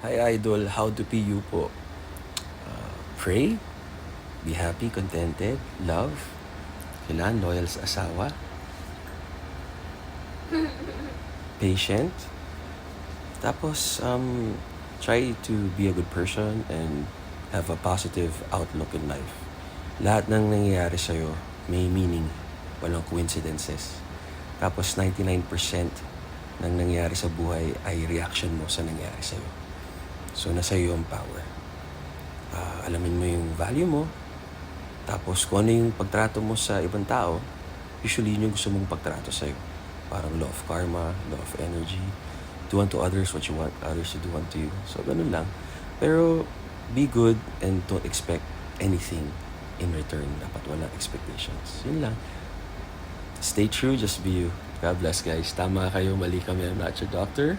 Hi Idol, how to be you po? Pray, be happy, contented, love, kailangan loyal sa asawa, patient, tapos try to be a good person and have a positive outlook in life. Lahat ng nangyayari sa'yo may meaning, walang coincidences. Tapos 99% ng nangyayari sa buhay ay reaction mo sa nangyayari sa'yo. So nasa iyo ang power. Alamin mo yung value mo, tapos kung ano yung pagtrato mo sa ibang tao, usually yun yung gusto mong pagtrato sa'yo. Parang law of karma, law of energy. Do unto others what you want others to do unto you. So ganun lang. Pero be good and don't expect anything in return. Dapat walang expectations. Yun lang. Stay true, just be you. God bless guys. Tama kayo, mali kami. I'm not your doctor.